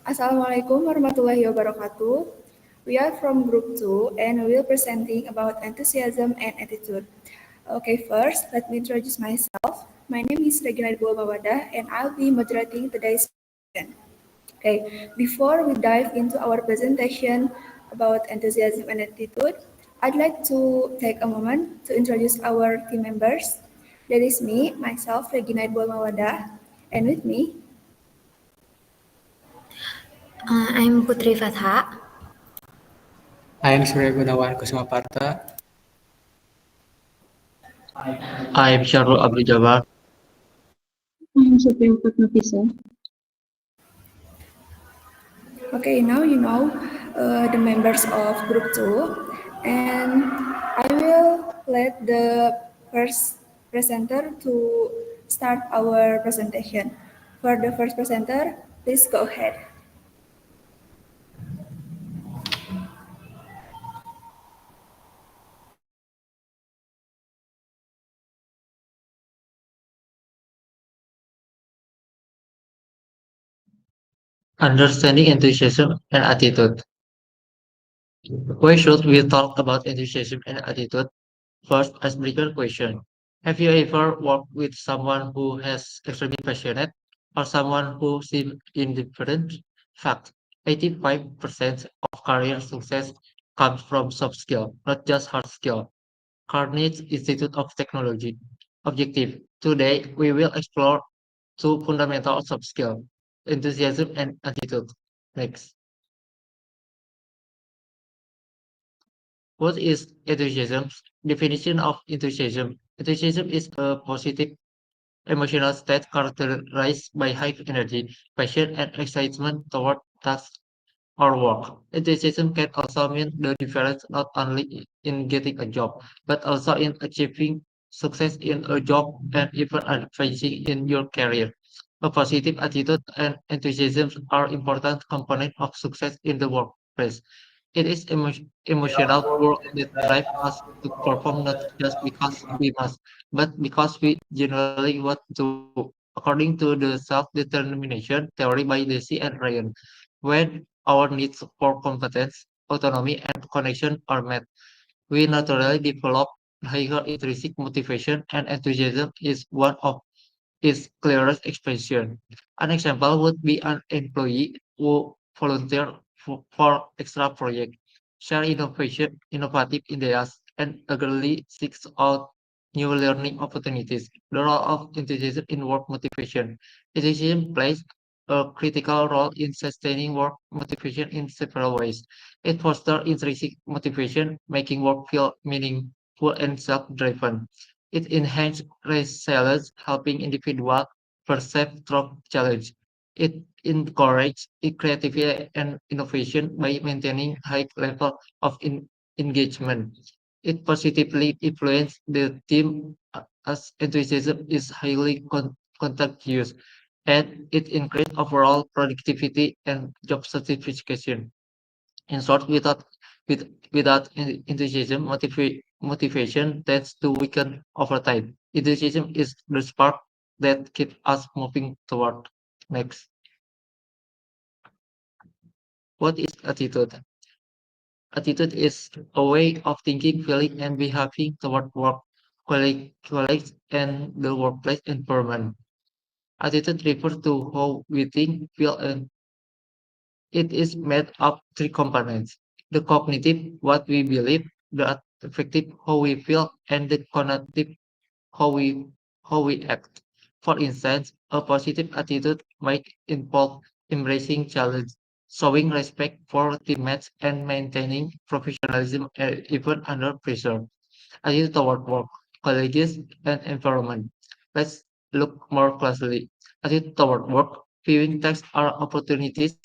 Assalamualaikum warahmatullahi wabarakatuh. We are from Group 2 and we will presenting about enthusiasm and attitude. Okay, first, let me introduce myself. My name is Regina Dibul Mawadah and I'll be moderating today's presentation. Okay, before we dive into our presentation about enthusiasm and attitude, I'd like to take a moment to introduce our team members. That is me, myself, Regina Dibul Mawadah, and with me, I'm Putri Fatha. I'm Surya Gunawan Kusuma-Parta. I'm Syarul Abdul Jabbar. I'm Supreme Nafisa. Okay, now you know the members of Group 2, and I will let the first presenter to start our presentation. For the first presenter, please go ahead. Understanding enthusiasm and attitude. Why should we talk about enthusiasm and attitude? First, icebreaker question. Have you ever worked with someone who has extremely passionate or someone who seems indifferent? Fact, 85% of career success comes from soft skill, not just hard skill. Carnegie Institute of Technology. Objective. Today, we will explore two fundamental soft skills, enthusiasm and attitude. Next. What is enthusiasm? Definition of enthusiasm. Enthusiasm is a positive emotional state characterized by high energy, passion, and excitement toward tasks or work. Enthusiasm can also mean the difference not only in getting a job, but also in achieving success in a job and even advancing in your career. A positive attitude and enthusiasm are important components of success in the workplace. It is emotional pull that drives us to perform not just because we must, but because we genuinely want to. According to the self-determination theory by Deci and Ryan, when our needs for competence, autonomy, and connection are met, we naturally develop higher intrinsic motivation, and enthusiasm is one of its clearest expression. An example would be an employee who volunteer for extra project, share innovative ideas, and eagerly seeks out new learning opportunities. The role of enthusiasm in work motivation. Enthusiasm plays a critical role in sustaining work motivation in several ways. It fosters intrinsic motivation, making work feel meaningful and self-driven. It enhances resilience, helping individuals perceive through challenge. It encourages creativity and innovation by maintaining high level of engagement. It positively influences the team as enthusiasm is highly contagious, and it increases overall productivity and job satisfaction. In short, without enthusiasm, motivation tends to weaken over time. Enthusiasm is the spark that keeps us moving toward. Next, what is attitude? Attitude is a way of thinking, feeling, and behaving toward work, colleagues, and the workplace environment. Attitude refers to how we think, feel, and it is made of three components: the cognitive, what we believe; the affective, how we feel; and the cognitive, how we how we act. For instance, a positive attitude might involve embracing challenge, showing respect for teammates, and maintaining professionalism even under pressure. Attitude toward work, colleges, and environment. Let's look more closely. Attitude toward work, viewing tasks are opportunities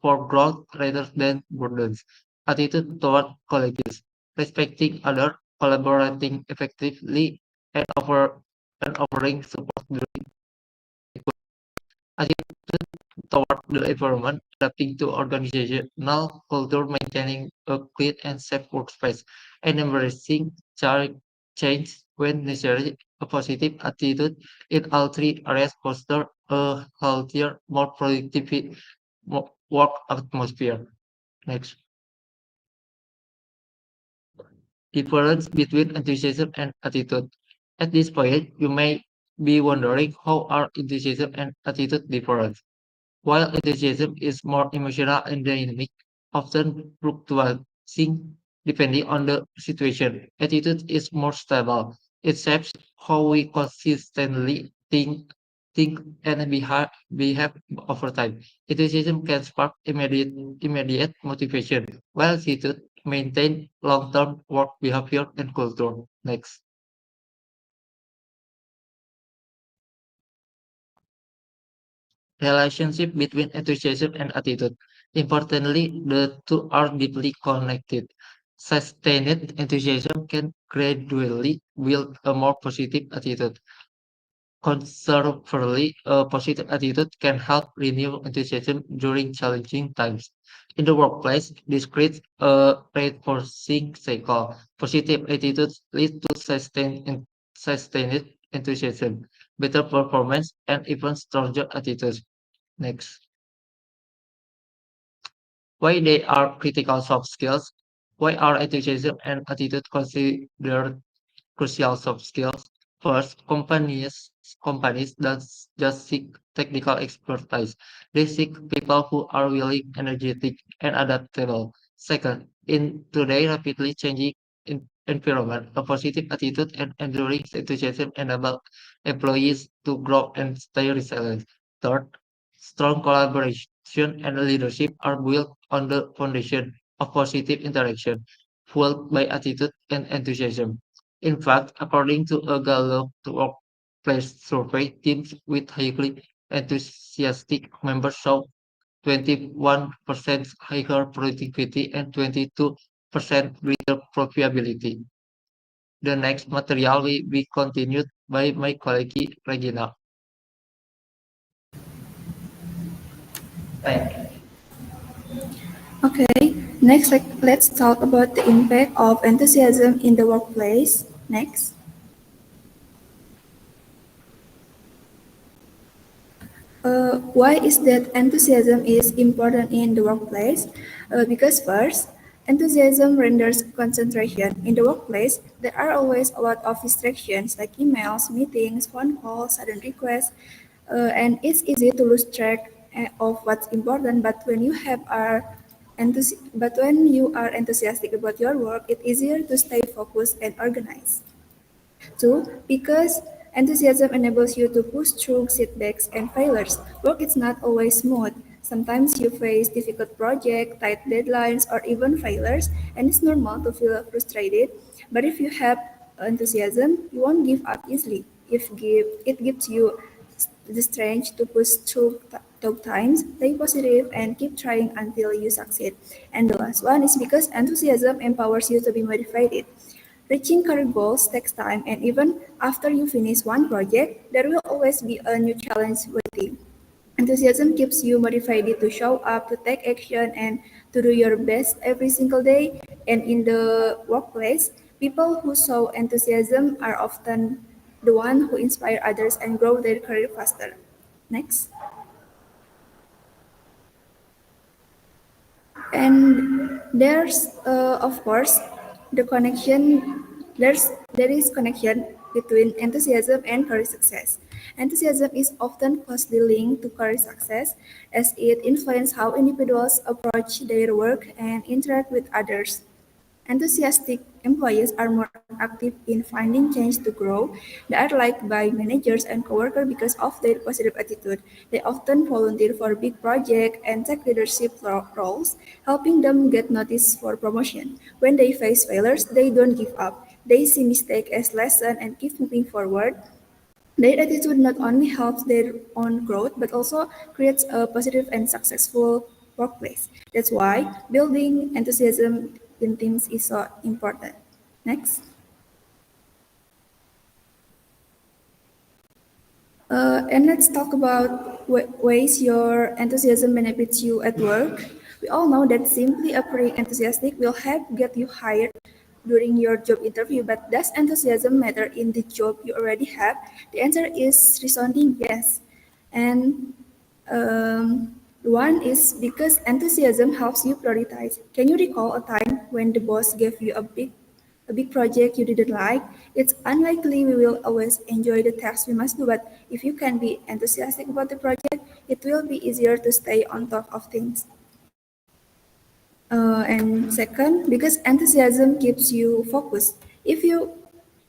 for growth rather than burdens. Attitude toward colleges, respecting others, collaborating effectively, and offering support during attitude toward the environment, adapting to organizational culture, maintaining a clean and safe workspace, and embracing change when necessary. A positive attitude in all three areas foster a healthier, more work atmosphere. Next. Difference between enthusiasm and attitude. At this point, you may be wondering how are enthusiasm and attitude different. While enthusiasm is more emotional and dynamic, often fluctuating depending on the situation, attitude is more stable. It shapes how we consistently think and behave over time. Enthusiasm can spark immediate motivation, while attitude maintain long-term work behavior and culture. Next. Relationship between enthusiasm and attitude. Importantly, the two are deeply connected. Sustained enthusiasm can gradually build a more positive attitude. Conversely, a positive attitude can help renew enthusiasm during challenging times. In the workplace, this creates a reinforcing cycle. Positive attitudes lead to sustained enthusiasm, better performance, and even stronger attitudes. Next. Why they are critical soft skills? Why are enthusiasm and attitude considered crucial soft skills? First, companies don't just seek technical expertise. They seek people who are willing, energetic, and adaptable. Second, in today's rapidly changing environment, a positive attitude and enduring enthusiasm enable employees to grow and stay resilient. Third, strong collaboration and leadership are built on the foundation of positive interaction, fueled by attitude and enthusiasm. In fact, according to a Gallup workplace survey, teams with highly enthusiastic members show 21% higher productivity and 22% greater profitability. The next material will be continued by my colleague Regina. Thank you. Okay, next let's talk about the impact of enthusiasm in the workplace. Next. Why is that enthusiasm is important in the workplace? Because first, enthusiasm renders concentration. In the workplace, there are always a lot of distractions like emails, meetings, phone calls, sudden requests, and it's easy to lose track of what's important. But when you are enthusiastic about your work, it's easier to stay focused and organized. Two, because enthusiasm enables you to push through setbacks and failures. Work is not always smooth. Sometimes you face difficult projects, tight deadlines, or even failures, and it's normal to feel frustrated. But if you have enthusiasm, you won't give up easily. It gives you the strength to push through tough times, stay positive, and keep trying until you succeed. And the last one is because enthusiasm empowers you to be motivated. Reaching career goals takes time, and even after you finish one project, there will always be a new challenge waiting. Enthusiasm keeps you motivated to show up, to take action, and to do your best every single day. And in the workplace, people who show enthusiasm are often the ones who inspire others and grow their career faster. Next. And there's of course the connection there is connection between enthusiasm and career success. Enthusiasm is often closely linked to career success as it influences how individuals approach their work and interact with others. Enthusiastic employees are more active in finding change to grow. They are liked by managers and coworkers because of their positive attitude. They often volunteer for big projects and take leadership roles, helping them get noticed for promotion. When they face failures, they don't give up. They see mistakes as lessons and keep moving forward. Their attitude not only helps their own growth but also creates a positive and successful workplace. That's why building enthusiasm in teams is so important. Next. And let's talk about ways your enthusiasm benefits you at work. We all know that simply appearing enthusiastic will help get you hired during your job interview, but does enthusiasm matter in the job you already have? The answer is resounding yes. And um, One is because enthusiasm helps you prioritize. Can you recall a time when the boss gave you a big project you didn't like? It's unlikely we will always enjoy the tasks we must do, but if you can be enthusiastic about the project, it will be easier to stay on top of things. And second, because enthusiasm keeps you focused. If you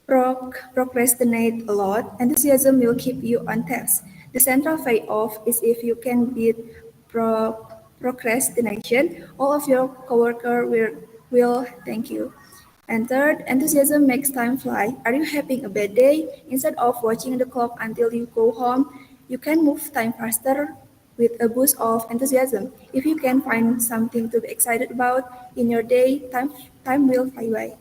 procrastinate a lot, enthusiasm will keep you on task. The central trade-off is if you can beat procrastination, all of your coworker will thank you. And third, enthusiasm makes time fly. Are you having a bad day? Instead of watching the clock until you go home, you can move time faster with a boost of enthusiasm. If you can find something to be excited about in your day, time will fly by.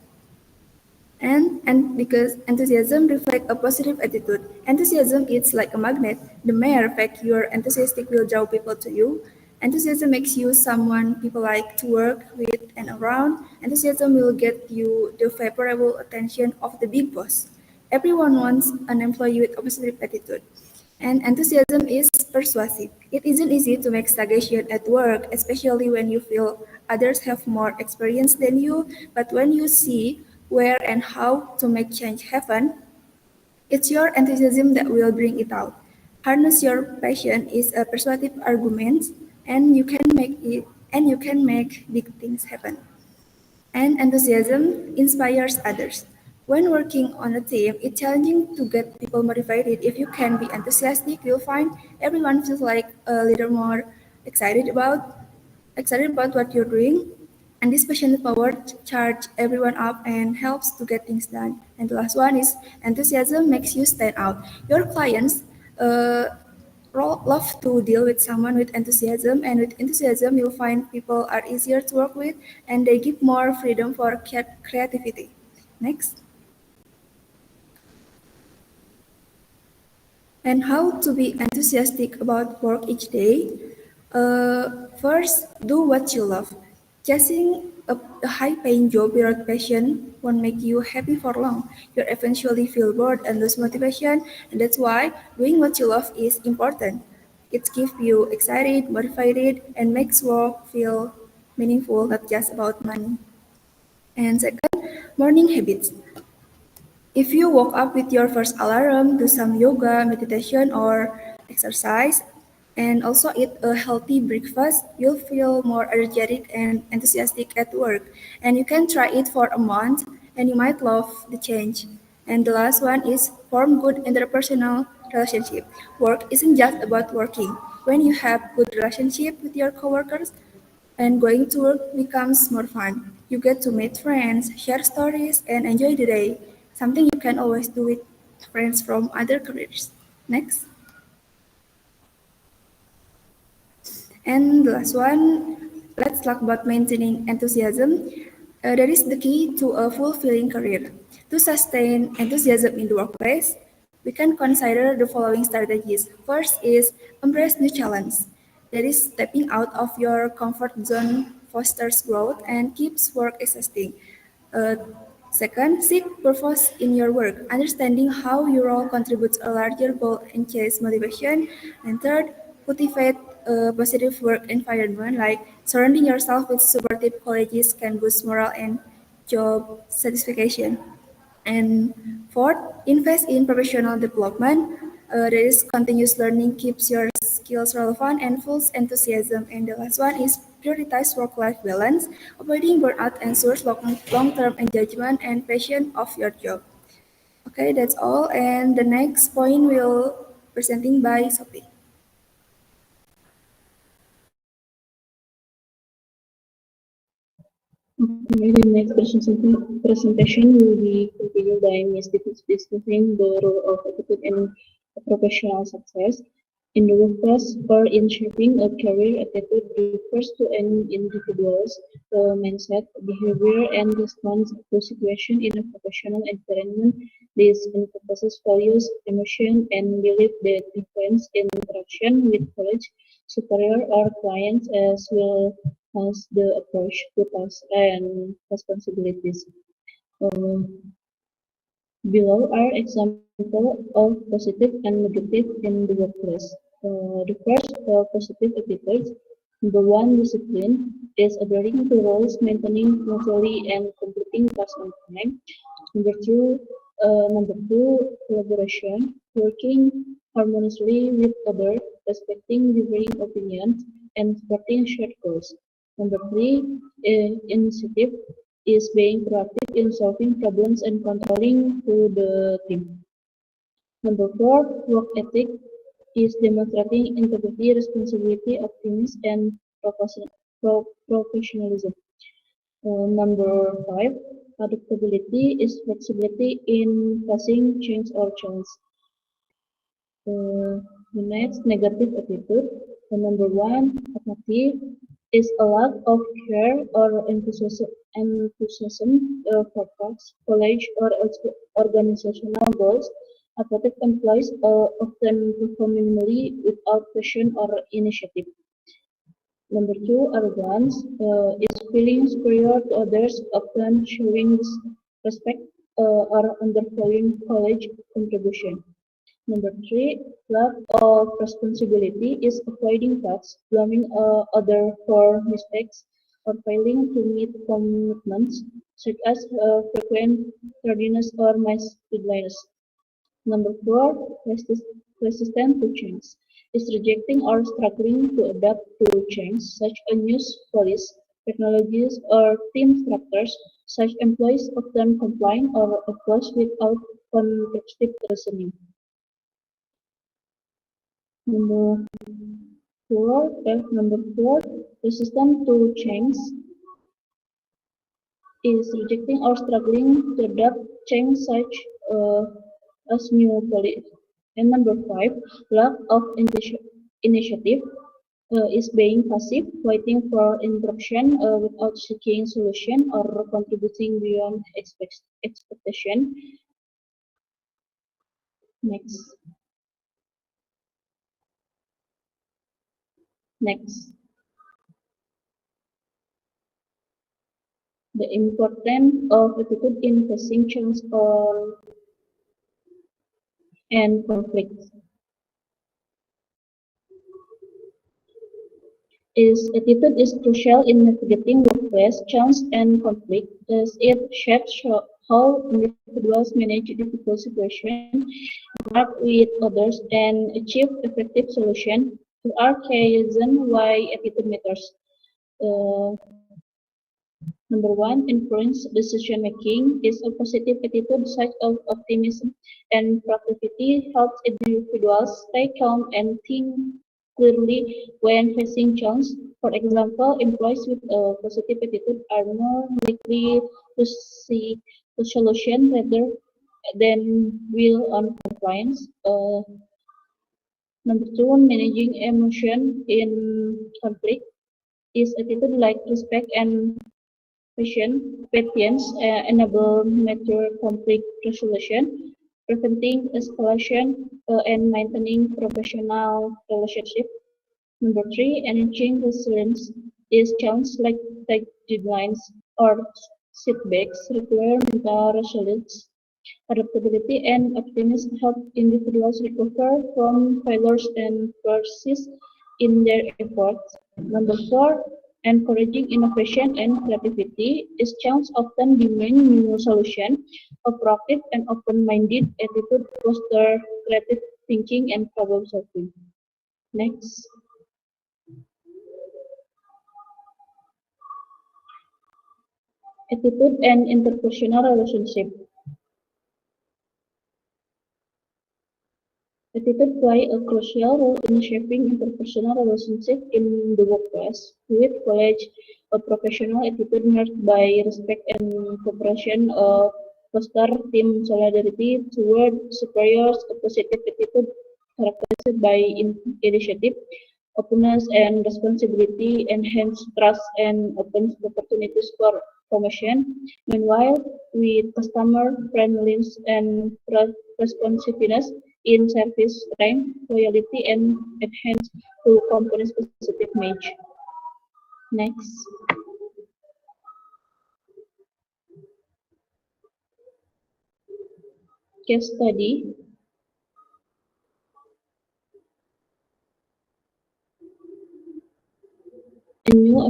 And because enthusiasm reflects a positive attitude, enthusiasm is like a magnet. The mere fact you're enthusiastic will draw people to you. Enthusiasm makes you someone people like to work with and around. Enthusiasm will get you the favorable attention of the big boss. Everyone wants an employee with a positive attitude. And enthusiasm is persuasive. It isn't easy to make stagnation at work, especially when you feel others have more experience than you. But when you see where and how to make change happen, it's your enthusiasm that will bring it out. Harness your passion is a persuasive argument, and you can make big things happen. And enthusiasm inspires others. When working on a team, it's challenging to get people motivated. If you can be enthusiastic, you'll find everyone feels like a little more excited about excited about what you're doing. And this passionate power charge everyone up and helps to get things done. And the last one is enthusiasm makes you stand out. Your clients uh, love to deal with someone with enthusiasm, and with enthusiasm, you'll find people are easier to work with and they give more freedom for creativity. Next. And how to be enthusiastic about work each day. First, do what you love. Chasing a high-paying job without passion won't make you happy for long. You'll eventually feel bored and lose motivation, and that's why doing what you love is important. It keeps you excited, motivated, and makes work feel meaningful, not just about money. And second, morning habits. If you woke up with your first alarm, do some yoga, meditation, or exercise, and also eat a healthy breakfast, you'll feel more energetic and enthusiastic at work. And you can try it for a month, and you might love the change. And the last one is form good interpersonal relationship. Work isn't just about working. When you have good relationship with your coworkers, and going to work becomes more fun. You get to meet friends, share stories, and enjoy the day, something you can always do with friends from other careers. Next. And the last one, let's talk about maintaining enthusiasm. That is the key to a fulfilling career. To sustain enthusiasm in the workplace, we can consider the following strategies. First is embrace new challenge. That is stepping out of your comfort zone fosters growth and keeps work exciting. Uh, Second, seek purpose in your work. Understanding how your role contributes a larger goal enhances motivation. And third, cultivate a positive work environment, like surrounding yourself with supportive colleagues can boost morale and job satisfaction. And fourth, invest in professional development. That is continuous learning keeps your skills relevant and full enthusiasm. And the last one is prioritize work-life balance. Avoiding burnout ensures long-term engagement and passion of your job. Okay, that's all. And the next point will presenting by Sophie. Okay, the next presentation will be continued by Ms. discussing the role of attitude in professional success. In the workplace or in shaping a career, attitude refers to an individual's mindset, behavior, and response to situation in a professional environment. This encompasses values, emotion, and belief that influence interaction with colleagues, superior, or clients, as well as the approach to tasks and responsibilities. Um, Below are examples of positive and negative in the workplace. The first positive attitudes. Number one, discipline is adhering to rules, maintaining punctuality and completing tasks on time. Number two, collaboration, working harmoniously with others, respecting differing opinions, and supporting shared goals. Number three, initiative is being proactive in solving problems and controlling to the team. Number four, work ethic is demonstrating integrity, responsibility, optimism, and professionalism. Number five, adaptability is flexibility in facing change or challenge. The next negative attitude, number one, apathy is a lack of care or enthusiasm for tasks, college, or organizational goals. Apathetic employees often perform minimally without passion or initiative. Number two, arrogance is feeling superior to others, often showing disrespect or undervaluing college contribution. Number three, lack of responsibility is avoiding tasks, blaming others for mistakes, or failing to meet commitments, such as frequent tardiness or missed deadlines. Number four, resistant to change is rejecting or struggling to adapt to change, such as new policies, technologies, or team structures. Such employees often complain or oppose without constructive reasoning. Number number four, resistant to change is rejecting or struggling to adapt change such as new policy. And number five, lack of initiative is being passive, waiting for instruction without seeking solution or contributing beyond expectation. Next. The importance of attitude in facing change and conflict attitude is crucial in navigating workplace change and conflict, as it shapes how individuals manage difficult situations, work with others, and achieve effective solutions. There are key reasons why attitude matters. Number one, influence decision making is a positive attitude such as optimism and productivity helps individuals stay calm and think clearly when facing challenge. For example, employees with a positive attitude are more likely to see the solution rather than will on compliance. Number two, managing emotion in conflict is attitude like respect and patience enable mature conflict resolution, preventing escalation and maintaining professional relationship. Number three, enhancing resilience is challenge like tight deadlines or setbacks require mental resilience. Adaptability and optimism help individuals recover from failures and persist in their efforts. Number four, encouraging innovation and creativity is challenge often demand new solutions. A proactive and open-minded attitude foster creative thinking and problem solving. Next. Attitude and interpersonal relationship. Attitude play a crucial role in shaping interpersonal relationships in the workplace. With college, a professional attitude marked by respect and cooperation foster team solidarity toward superiors. A positive attitude characterized by initiative, openness, and responsibility enhance trust and opens opportunities for promotion. Meanwhile, with customer friendliness and responsiveness in service rank, loyalty, and enhance to company specific image. Next. Case study.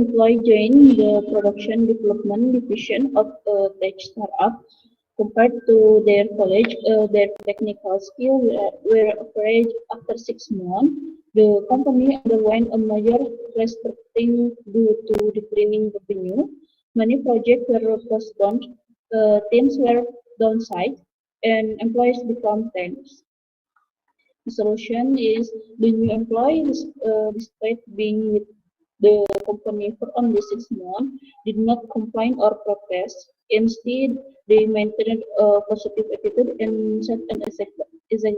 employee join the production development division of a tech startup. Compared to their college, their technical skills were average after 6 months. The company underwent a major restructuring due to declining revenue. Many projects were postponed, teams were downsized, and employees become tense. The solution is the new employees, despite being with the company for only 6 months, did not complain or protest. Instead, they maintained a positive attitude and set an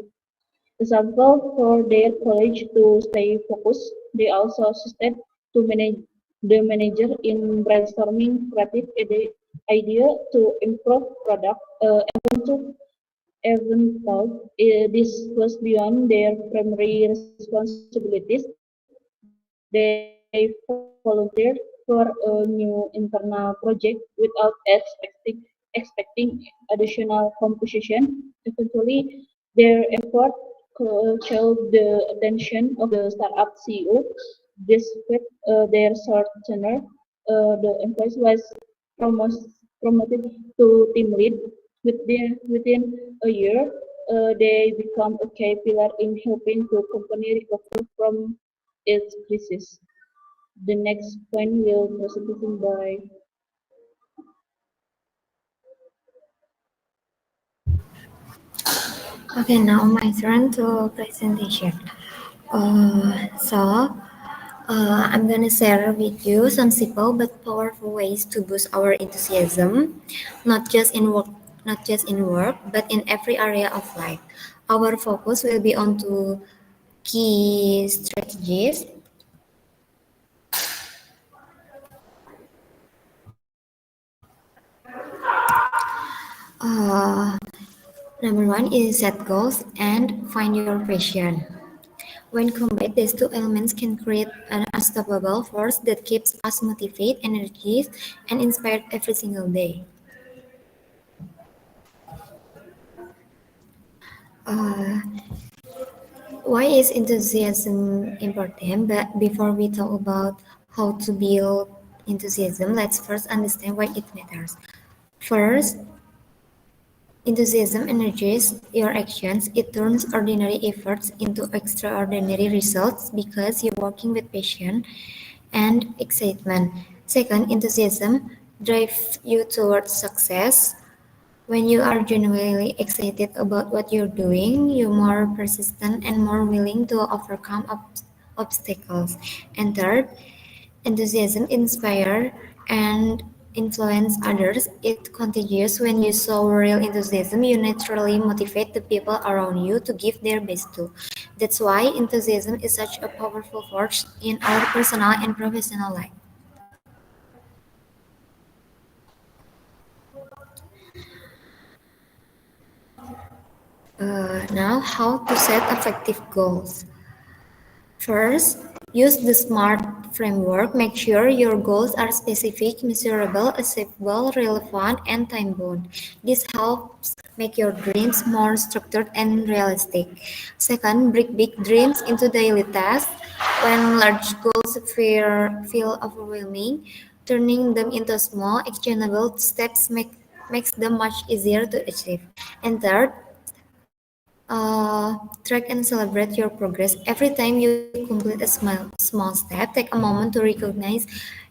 example for their colleagues to stay focused. They also assisted to manage the manager in brainstorming creative idea to improve product. Even though this was beyond their primary responsibilities, they volunteered for a new internal project without expecting additional compensation. Eventually, their effort caught the attention of the startup CEO. Despite their short tenure, the employee was promoted promoted to team lead. Within a year, they become a key pillar in helping the company recover from its crisis. The next point will be presented by Okay, now my turn to presentation. I'm gonna share with you some simple but powerful ways to boost our enthusiasm, not just in work, but in every area of life. Our focus will be on two key strategies. Uh, Number one is set goals and find your passion. When combined, these two elements can create an unstoppable force that keeps us motivated, energized, and inspired every single day. Uh, why is enthusiasm important? But before we talk about how to build enthusiasm, let's first understand why it matters. First, enthusiasm energizes your actions. It turns ordinary efforts into extraordinary results because you're working with passion and excitement. Second, enthusiasm drives you towards success. When you are genuinely excited about what you're doing, you're more persistent and more willing to overcome obstacles. And third, enthusiasm inspire and influence others. It contagious when you show real enthusiasm. You naturally motivate the people around you to give their best too. That's why enthusiasm is such a powerful force in our personal and professional life. Now, how to set effective goals. First, use the SMART framework. Make sure your goals are specific, measurable, achievable, relevant, and time-bound. This helps make your dreams more structured and realistic. Second, break big dreams into daily tasks. When large goals feel overwhelming, turning them into small, actionable steps makes them much easier to achieve. And third, track and celebrate your progress. Every time you complete a small step, take a moment to recognize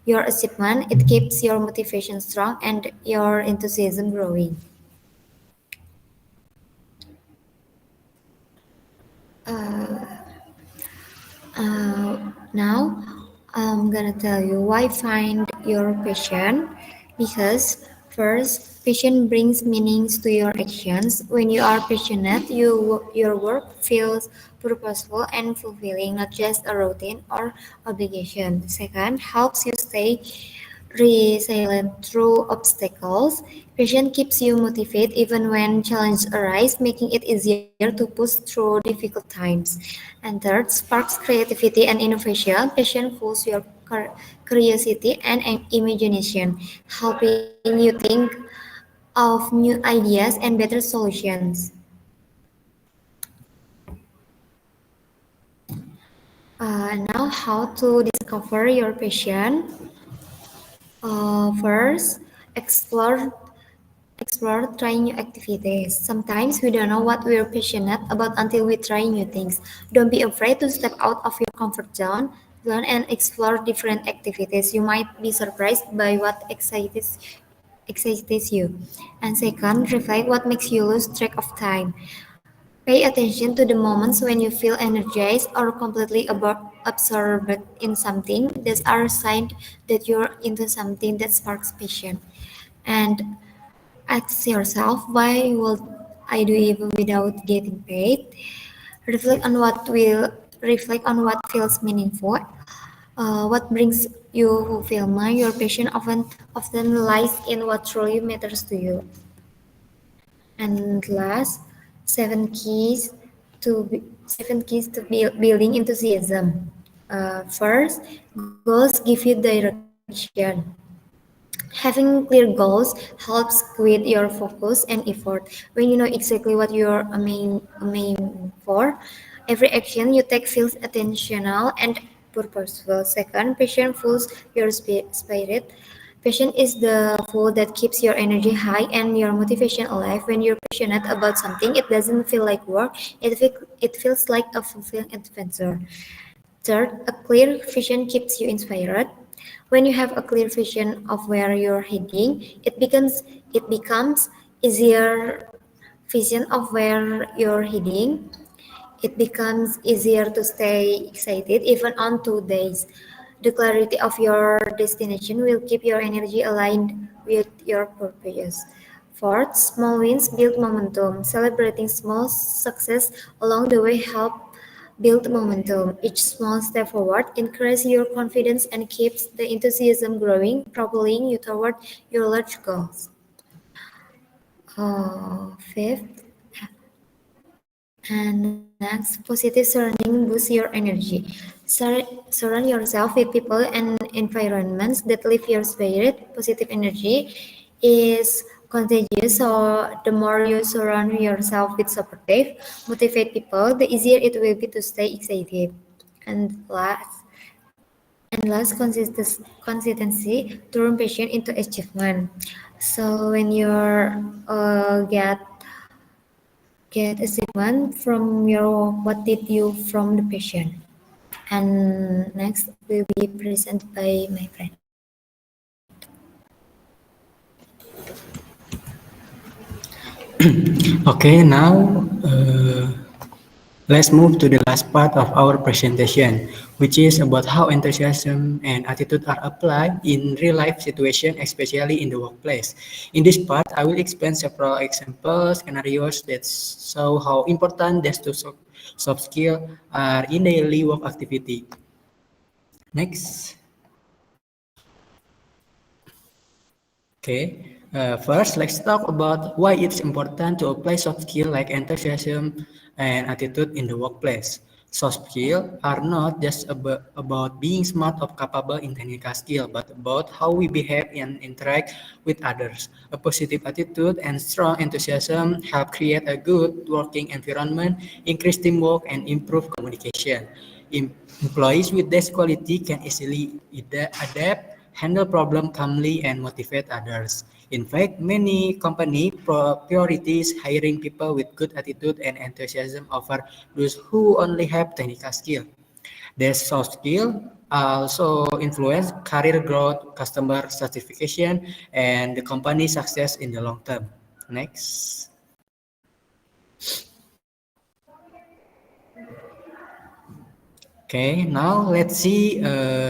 your achievement. It keeps your motivation strong and your enthusiasm growing. Now, I'm gonna tell you why find your passion. Because first, passion brings meanings to your actions. When you are passionate, your work feels purposeful and fulfilling, not just a routine or obligation. Second, helps you stay resilient through obstacles. Passion keeps you motivated even when challenges arise, making it easier to push through difficult times. And third, sparks creativity and innovation. Passion fuels your curiosity and imagination, helping you think of new ideas and better solutions. Now, how to discover your passion. First, explore trying new activities. Sometimes we don't know what we're passionate about until we try new things. Don't be afraid to step out of your comfort zone, learn and explore different activities. You might be surprised by what excites you. And second, reflect what makes you lose track of time. Pay attention to the moments when you feel energized or completely absorbed in something. These are signs that you're into something that sparks passion. And ask yourself, why would I do even without getting paid? Reflect on what feels meaningful. What brings you fulfillment? Your passion often lies in what truly matters to you. And last, seven keys building enthusiasm. First, goals give you direction. Having clear goals helps with your focus and effort. When you know exactly what you're aiming for, every action you take feels intentional and purposeful. Second, passion fuels your spirit. Passion is the fuel that keeps your energy high and your motivation alive. When you're passionate about something, it doesn't feel like work, it feels like a fulfilling adventure. Third, a clear vision keeps you inspired. When you have a clear vision of where you're heading, it becomes easier vision of where you're heading. It becomes easier to stay excited even on 2 days. The clarity of your destination will keep your energy aligned with your purpose. Fourth, small wins build momentum. Celebrating small success along the way help build momentum. Each small step forward increases your confidence and keeps the enthusiasm growing, propelling you toward your large goals. Fifth, and next, positive surrounding boosts your energy. Surround yourself with people and environments that lift your spirit. Positive energy is contagious, so the more you surround yourself with supportive, motivate people, the easier it will be to stay excited. And last, consistency turn passion into achievement. So when you're get achievement from your what did you from the passion. And next will be presented by my friend. Okay, now let's move to the last part of our presentation, which is about how enthusiasm and attitude are applied in real-life situations, especially in the workplace. In this part, I will explain several example scenarios that show how important these two soft skills are in daily work activity. Next. Okay, first let's talk about why it's important to apply soft skills like enthusiasm and attitude in the workplace. Soft skills are not just about being smart or capable in technical skill, but about how we behave and interact with others. A positive attitude and strong enthusiasm help create a good working environment, increase teamwork, and improve communication. Employees with this quality can easily adapt, handle problems calmly, and motivate others. In fact, many companies prioritize hiring people with good attitude and enthusiasm over those who only have technical skill. Their soft skill also influence career growth, customer satisfaction, and the company success in the long term. Next. Okay, now let's see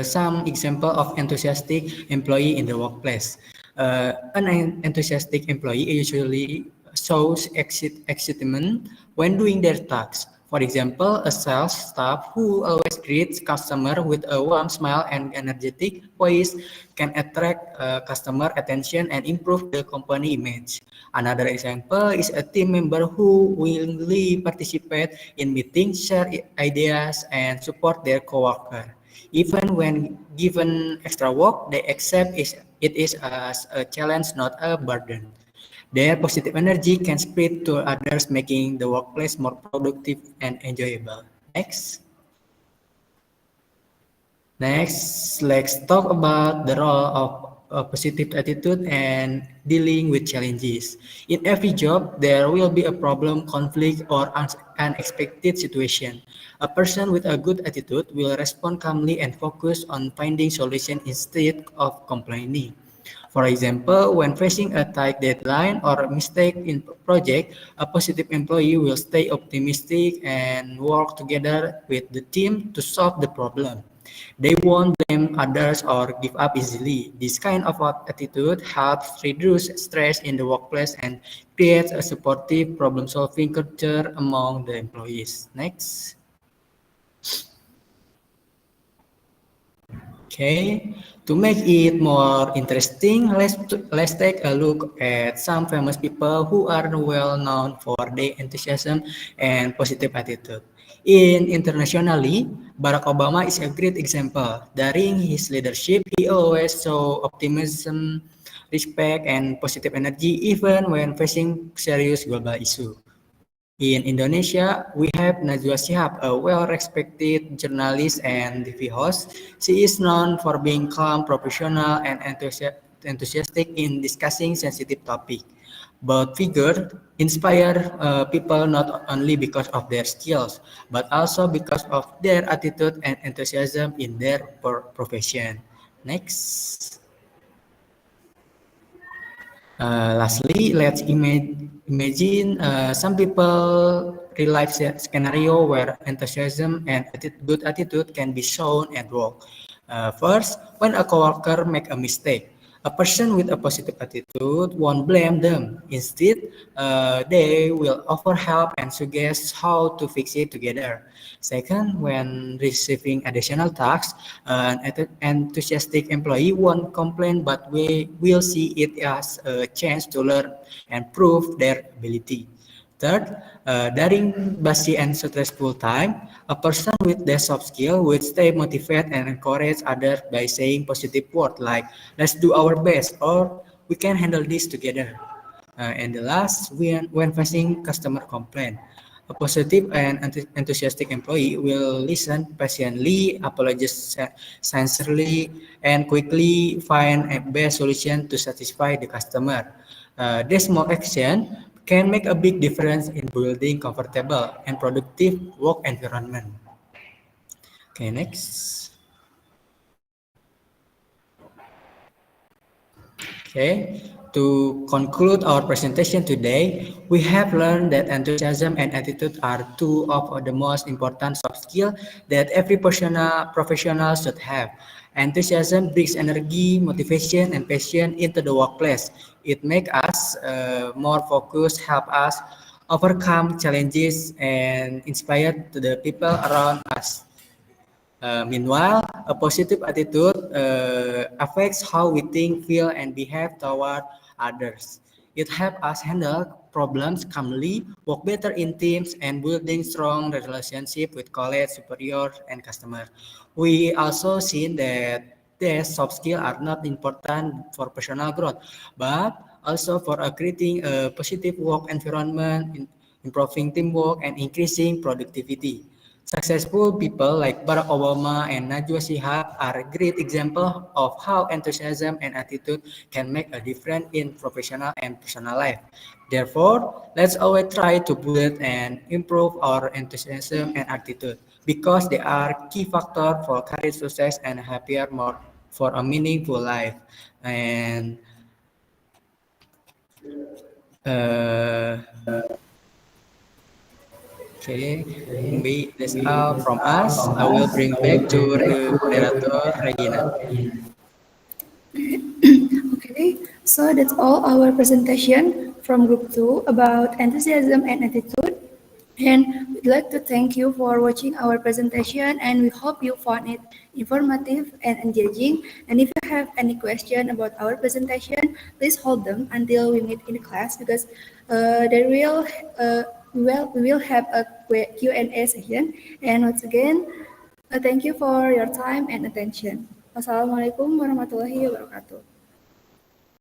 some example of enthusiastic employee in the workplace. An enthusiastic employee usually shows excitement when doing their tasks. For example, a sales staff who always greets customer with a warm smile and energetic voice can attract customer attention and improve the company image. Another example is a team member who willingly participate in meetings, share ideas, and support their coworker. Even when given extra work, they accept it is as a challenge, not a burden. Their positive energy can spread to others, making the workplace more productive and enjoyable. Next. Next, let's talk about the role of a positive attitude and dealing with challenges. In every job, there will be a problem, conflict, or unexpected situation. A person with a good attitude will respond calmly and focus on finding solution instead of complaining. For example, when facing a tight deadline or a mistake in project, a positive employee will stay optimistic and work together with the team to solve the problem. They won't blame others or give up easily. This kind of attitude helps reduce stress in the workplace and creates a supportive problem-solving culture among the employees. Next. Okay, to make it more interesting, let's take a look at some famous people who are well known for their enthusiasm and positive attitude. Internationally, Barack Obama is a great example. During his leadership, he always showed optimism, respect, and positive energy even when facing serious global issues. In Indonesia, we have Najwa Shihab, a well-respected journalist and TV host. She is known for being calm, professional, and enthusiastic in discussing sensitive topics. Both figures inspire people not only because of their skills, but also because of their attitude and enthusiasm in their profession. Next. Lastly, let's imagine some people real life scenario where enthusiasm and good attitude can be shown at work. First, when a coworker make a mistake, a person with a positive attitude won't blame them. Instead, they will offer help and suggest how to fix it together. Second, when receiving additional tasks, an enthusiastic employee won't complain, but we will see it as a chance to learn and prove their ability. Third, during busy and stressful time, a person with their soft skill will stay motivated and encourage others by saying positive words like, let's do our best, or we can handle this together. And the last, when facing customer complaint, a positive and enthusiastic employee will listen patiently, apologize sincerely, and quickly find a best solution to satisfy the customer. This small action can make a big difference in building comfortable and productive work environment. Okay, next. Okay, to conclude our presentation today, we have learned that enthusiasm and attitude are two of the most important soft skills that every professional should have. Enthusiasm brings energy, motivation, and passion into the workplace. It makes us more focused, help us overcome challenges, and inspire to the people around us. Meanwhile, a positive attitude affects how we think, feel, and behave toward others. It helps us handle problems calmly, work better in teams, and building strong relationship with colleagues, superiors, and customers. We also seen that these soft skills are not important for personal growth, but also for creating a positive work environment, improving teamwork, and increasing productivity. Successful people like Barack Obama and Najwa Shihab are a great example of how enthusiasm and attitude can make a difference in professional and personal life. Therefore, let's always try to build and improve our enthusiasm and attitude because they are key factor for career success and happier more for a meaningful life. And uh, okay, maybe that's all from us. I will bring back to moderator Regina. Okay, so that's all our presentation from Group 2 about enthusiasm and attitude. And we'd like to thank you for watching our presentation and we hope you found it informative and engaging. And if you have any question about our presentation, please hold them until we meet in class because there will we will have a Q&A session. And once again, thank you for your time and attention. Wassalamualaikum warahmatullahi wabarakatuh.